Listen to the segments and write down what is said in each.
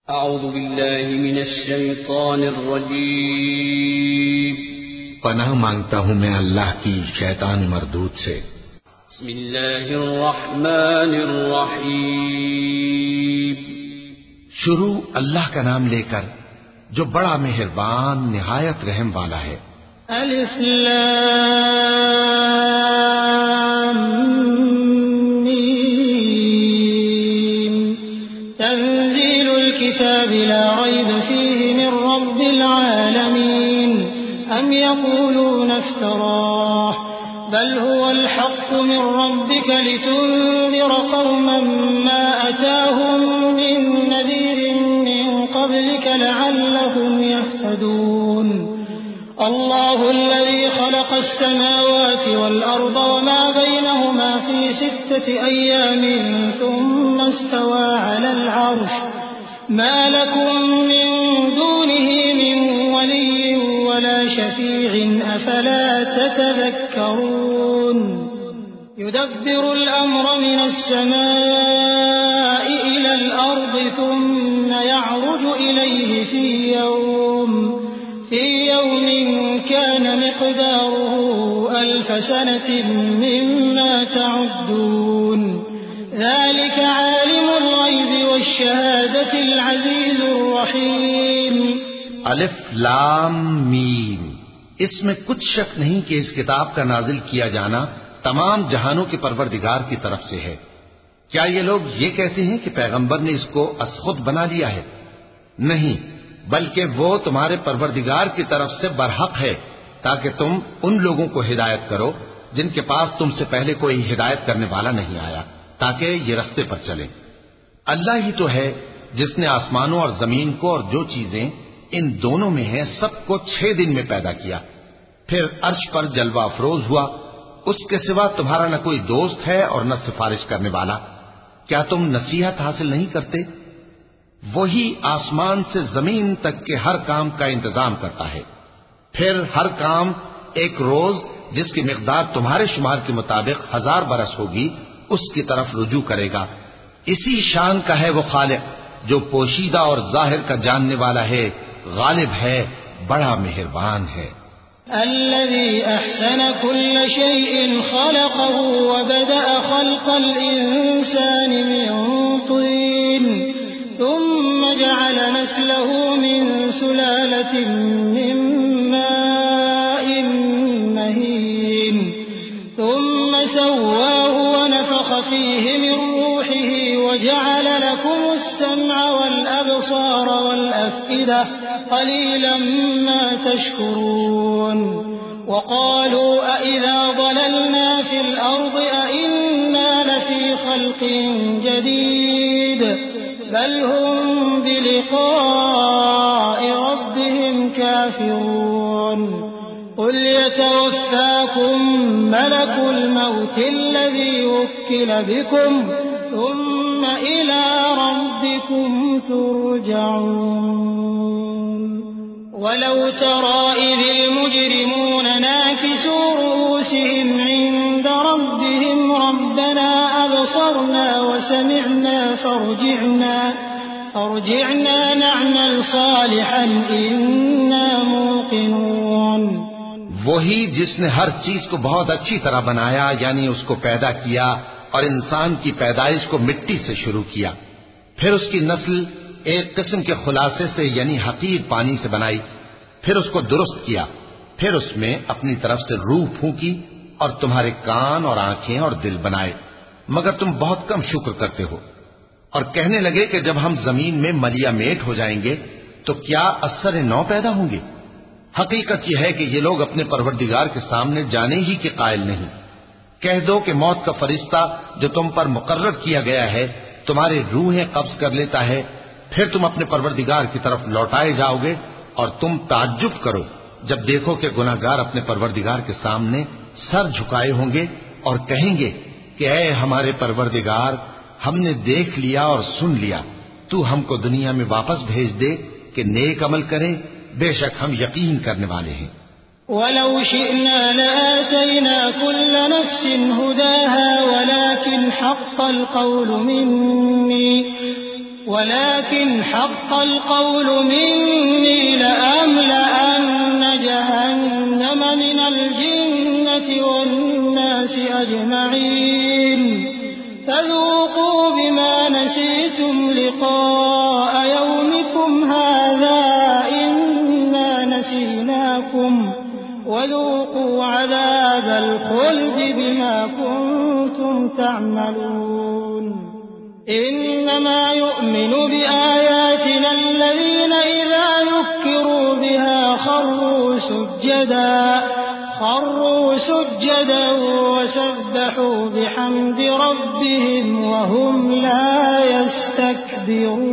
अऊज़ु बिल्लाहि मिनश शैतानिर रजीम। पनाह मांगता हूँ मैं अल्लाह की शैतान मरदूद से। बिस्मिल्लाहिर रहमानिर रहीम। शुरू अल्लाह का नाम लेकर जो बड़ा मेहरबान निहायत रहम वाला है। अलिफ लाम मीम तंज़ीलुल किताबि ला रैब फ़ीहि मिन रब्बिल आलमीन अम यक़ूलूना इफ़्तराह बल हुवल हक़्क़ु मिन रब्बिका लितुन्ज़िर क़ौमन मा अताहुम मिन नज़ीरिन मिन क़ब्लिका लअल्लहुम यहतदून। अल्लाहु अल्लज़ी ख़लक़स समावाति वल अर्ज़ वमा बैनहुमा फ़ी सित्तति अय्यामिन थुम्मा इस्तवा अलल अर्श मा लकुम मिन दूनिही मिन वलिय्यिन वला शफ़ी'इन अफ़ला ततज़क्करून। युदब्बिरुल अम्रा मिनस समाइ इलल अर्ज़ि थुम्मा यअरुजु इलैहि फ़ी यौमिन कान मिक़दारुहु अल्फ़ सनतिन मिम्मा तअुद्दून। ज़ालिक आलिमुल ग़ैबि वश्शहादतिल अज़ीज़ुर रहीम। अलिफ लाम मीम। इसमें कुछ शक नहीं कि इस किताब का नाजिल किया जाना तमाम जहानों के परवरदिगार की तरफ से है। क्या ये लोग ये कहते हैं कि पैगंबर ने इसको असखुद बना लिया है? नहीं, बल्कि वो तुम्हारे परवरदिगार की तरफ से बरहक है, ताकि तुम उन लोगों को हिदायत करो जिनके पास तुमसे पहले कोई हिदायत करने वाला नहीं आया, ताकि ये रास्ते पर चले। अल्लाह ही तो है जिसने आसमानों और जमीन को और जो चीजें इन दोनों में हैं सबको 6 दिन में पैदा किया, फिर अर्श पर जलवा अफरोज हुआ। उसके सिवा तुम्हारा न कोई दोस्त है और न सिफारिश करने वाला। क्या तुम नसीहत हासिल नहीं करते? वही आसमान से जमीन तक के हर काम का इंतजाम करता है, फिर हर काम एक रोज जिसकी मिकदार तुम्हारे शुमार के मुताबिक 1000 बरस होगी उसकी तरफ रुजू करेगा। इसी शान का है वो खालिक जो पोशीदा और जाहिर का जानने वाला है, गालिब है, बड़ा मेहरबान है। अल्लज़ी अहसन कुल्ल शैइन खलक़हु व बदअ खल्क़ल इंसानि मिन तीन थुम्म जअल नस्लहु मिन सुलालतिन मिन माइन महीन थुम्म सव्वाहु व नफ़ख़ फ़ीहि मिन रूहिही व जअल लकुमुस सम्अ वल अब्सार वल अफ़इदा क़लीलन मा तशकुरून। वक़ालू अइज़ा ज़ललना फ़िल अर्ज़ अइन्ना लफ़ी ख़ल्क़िन जदीद बल हुम बिलिक़ाइ रब्बिहिम काफ़िरून। क़ुल यतवफ़्फ़ाकुम मलकुल मौति अल्लज़ी वुक्किल बिकुम थुम्म इला रब्बिकुम तुरजऊन। वलौ तरा इज़िल मुजरिमून नाकिसू रूसिहिम इन्द रब्बिहिम रब्बना अबसरना व समिअना फर्जिअना नअमल सालिहन इन्ना मूक़िनून। वही जिसने हर चीज को बहुत अच्छी तरह बनाया, यानी उसको पैदा किया और इंसान की पैदाइश को मिट्टी से शुरू किया, फिर उसकी नस्ल एक किस्म के खुलासे से यानी हकीर पानी से बनाई, फिर उसको दुरुस्त किया, फिर उसमें अपनी तरफ से रूह फूंकी और तुम्हारे कान और आंखें और दिल बनाए, मगर तुम बहुत कम शुक्र करते हो। और कहने लगे कि जब हम जमीन में मलिया मेट हो जाएंगे तो क्या असर नौ पैदा होंगे। हकीकत यह है कि ये लोग अपने परवरदिगार के सामने जाने ही के कायल नहीं। कह दो कि मौत का फरिश्ता जो तुम पर मुकर्रर किया गया है तुम्हारी रूहें कब्ज कर लेता है, फिर तुम अपने परवरदिगार की तरफ लौटाए जाओगे और तुम ताज्जुब करो जब देखो कि गुनाहगार अपने परवरदिगार के सामने सर झुकाए होंगे और कहेंगे कि ऐ हमारे परवरदिगार, हमने देख लिया और सुन लिया, तू हमको दुनिया में वापस भेज दे कि नेक अमल करें, बेशक हम यकीन करने वाले हैं। वलौ शिअना लआतैना कुल्ल नफ्सिन हुदाहा वलाकिन हक़्क़ल क़ौलु मिन्नी वलाकिन हक़्क़ल क़ौलु मिन्नी लअमलअन्न जहन्नम मिनल जिन्नति वन्नासि अजमईन फ़ज़ूक़ू बिमा नसीतुम लिक़ाअ यौमिकुम हाज़ा इन्ना नसीनाकुम वज़ूक़ू अज़ाबल ख़ुल्द बिमा कुन्तुम तअमलून इन्नमा युअमिनु बिआयातिना अल्लज़ीना इज़ा ज़ुक्किरू बिहा खर्रू सुज्जदन वसब्बहू बिहम्दि रब्बिहिम वहुम ला यस्तकबिरून।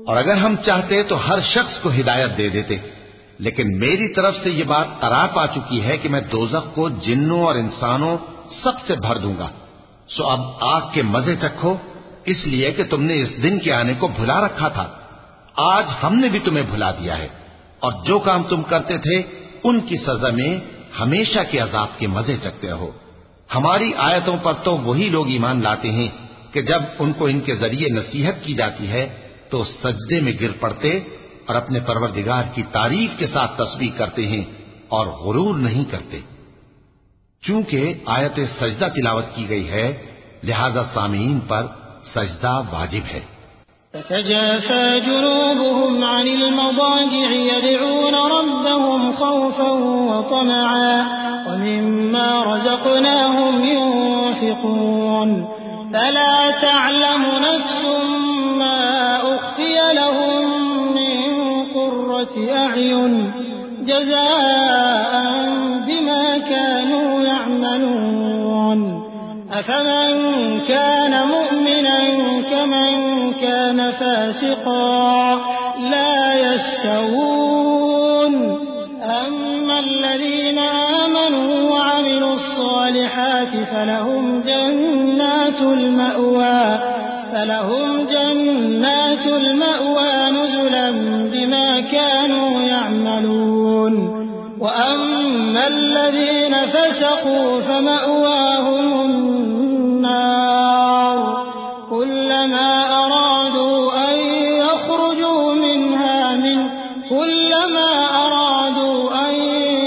और अगर हम चाहते तो हर शख्स को हिदायत दे देते, लेकिन मेरी तरफ से ये बात करार पा चुकी है कि मैं दोज़ख को जिन्नों और इंसानों सबसे भर दूंगा। सो अब आग के मजे चखो, इसलिए कि तुमने इस दिन के आने को भुला रखा था। आज हमने भी तुम्हें भुला दिया है, और जो काम तुम करते थे उनकी सजा में हमेशा के अजाब के मजे चखते रहो। हमारी आयतों पर तो वही लोग ईमान लाते हैं कि जब उनको इनके जरिए नसीहत की जाती है तो सजदे में गिर पड़ते और अपने परवरदिगार की तारीफ के साथ तस्बीह करते हैं और गुरूर नहीं करते। चूंकि आयत सजदा तिलावत की गई है, लिहाजा सामीन पर सजदा वाजिब है। ततजाफा जुनूबुहुम अनिल मदाजि'i यद'ून रब्बहुम खौफन व तमअन व मिम्मा रज़क़नाहुम युनफ़िक़ून फला तअलमु नफ्सुम मा उख़फ़िय लहुम मिन क़ुर्रति अ'युन जज़ाअन बिमा कानू यअमलून अफमन कान मुअमिनन कमन कान फासिक़ा ला यस्तवून अम्मा अल्लज़ीना आमनू व अमिलुस्सालिहाति फलहुम जन्नातुल मअवा नुज़ुलन बिमा कानू यअमलून व अम्मा अल्लज़ीना फसक़ू फमअवाहुम النار كلما أرادوا أن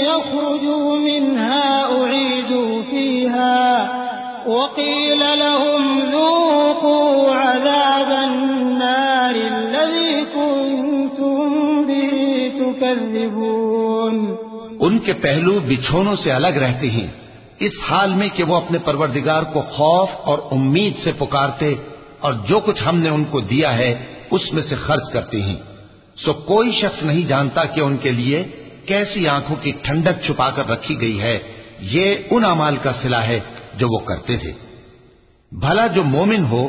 يخرجوا منها أعيدوا فيها وقيل لهم ذوقوا عذاب النار الذي كنتم به تكذبون। उनके पहलू बिछोनों से अलग रहते हैं, इस हाल में कि वो अपने परवरदिगार को खौफ और उम्मीद से पुकारते और जो कुछ हमने उनको दिया है उसमें से खर्च करते हैं। सो कोई शख्स नहीं जानता कि उनके लिए कैसी आंखों की ठंडक छुपाकर रखी गई है। ये उन अमाल का सिला है जो वो करते थे। भला जो मोमिन हो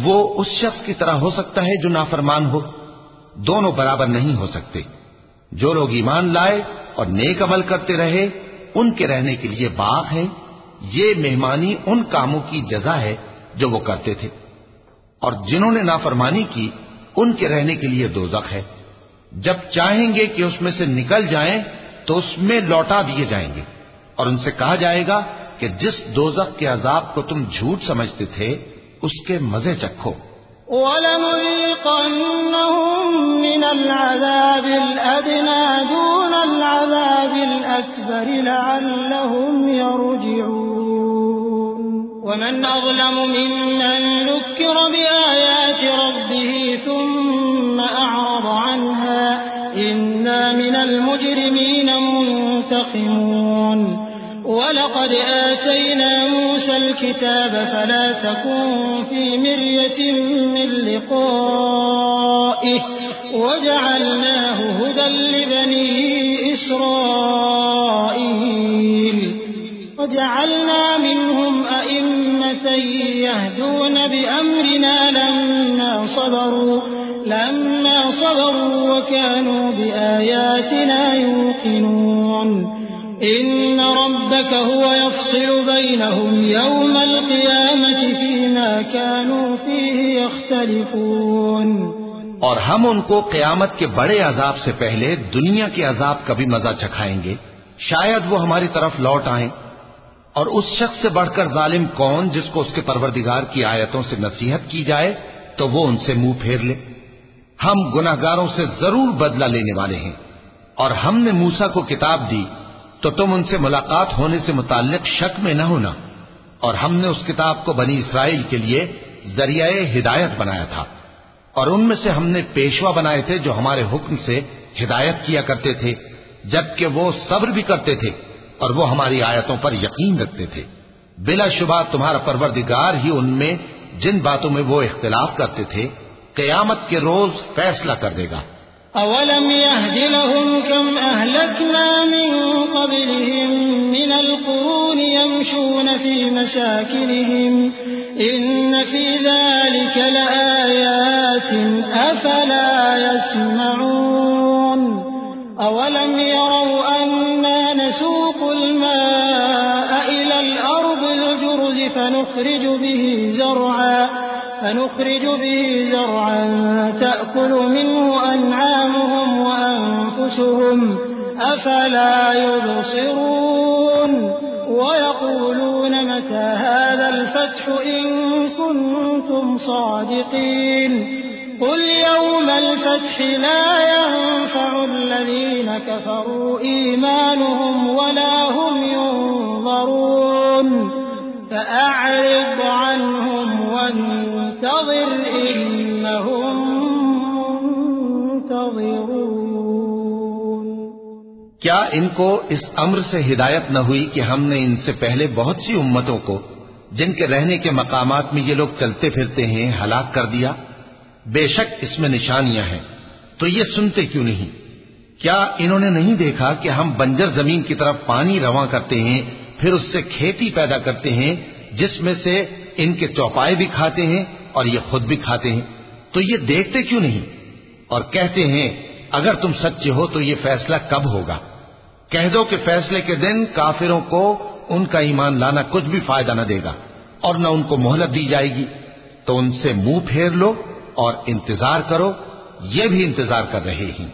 वो उस शख्स की तरह हो सकता है जो नाफरमान हो? दोनों बराबर नहीं हो सकते। जो लोग ईमान लाए और नेक अमल करते रहे उनके रहने के लिए बाग है। ये मेहमानी उन कामों की जजा है जो वो करते थे, और जिन्होंने नाफरमानी की उनके रहने के लिए दोज़ख है। जब चाहेंगे कि उसमें से निकल जाएं तो उसमें लौटा दिए जाएंगे और उनसे कहा जाएगा कि जिस दोज़ख के अजाब को तुम झूठ समझते थे उसके मजे चखो। वलनुज़ीक़न्नहुम मिनल अज़ाबिल अदना दूनल अज़ाबिल अकबर लअल्लहुम यरजिऊन वमन अज़लमु मिम्मन ज़ुक्किर बिआयाति रब्बिहि थुम्मा अअरज़ अन्हा इन्ना मिनल मुजरिमीन मुंतक़िमून। वलक़द आतैना मूसा الكتاب فلا تكن في مرية من لقائه وجعلناه هدى لبني إسرائيل وجعلنا منهم أئمة يهدون بأمرنا لما صبروا وكانوا بآياتنا يوقنون إن ربك هو يفصل بينهم يوم القيامة فيما كانوا فيه يختلفون। और हम उनको क़यामत के बड़े अजाब से पहले दुनिया के अजाब का भी मजा चखाएंगे, शायद वो हमारी तरफ लौट आएं। और उस शख्स से बढ़कर जालिम कौन जिसको उसके परवरदिगार की आयतों से नसीहत की जाए तो वो उनसे मुंह फेर ले। हम गुनाहगारों से जरूर बदला लेने वाले हैं। और हमने मूसा को किताब दी तो तुम उनसे मुलाकात होने से मुताल्लिक शक में न होना। और हमने उस किताब को बनी इसराइल के लिए जरियाए हिदायत बनाया था। और उनमें से हमने पेशवा बनाए थे जो हमारे हुक्म से हिदायत किया करते थे, जबकि वो सब्र भी करते थे और वो हमारी आयतों पर यकीन रखते थे। बिलाशुबा तुम्हारा परवरदिगार ही उनमें जिन बातों में वो इख्तिलाफ करते थे क़यामत के रोज फैसला कर देगा। अवलम यहदि लहुम कम अहलकना मिन क़ब्लिहिम मिनल क़ुरूनि यमशून फी मसाकिनिहिम इन्न फी ज़ालिका लआयातिन अफला यस्मऊन अवलम यरौ अन्ना नसूक़ुल मा'a इलल अर्दिल जुरज़ि فنخرج به زرعا تأكل منه أنعامهم وأنفسهم أفلا يبصرون ويقولون متى هذا الفتح إن كنتم صادقين قل يوم الفتح لا ينفع الذين كفروا إيمانهم ولا هم ينظرون فأعرض عنهم وانتظر إنهم منتظرون। क्या इनको इस अम्र से हिदायत न हुई कि हमने इनसे पहले बहुत सी उम्मतों को जिनके रहने के मकामात में ये लोग चलते फिरते हैं हलाक कर दिया। बेशक इसमें निशानियां हैं, तो ये सुनते क्यों नहीं? क्या इन्होंने नहीं देखा कि हम बंजर जमीन की तरफ पानी रवां करते हैं, फिर उससे खेती पैदा करते हैं जिसमें से इनके चौपाए भी खाते हैं और ये खुद भी खाते हैं? तो ये देखते क्यों नहीं? और कहते हैं अगर तुम सच्चे हो तो ये फैसला कब होगा? कह दो कि फैसले के दिन काफिरों को उनका ईमान लाना कुछ भी फायदा न देगा और न उनको मोहलत दी जाएगी। तो उनसे मुंह फेर लो और इंतजार करो, ये भी इंतजार कर रहे हैं।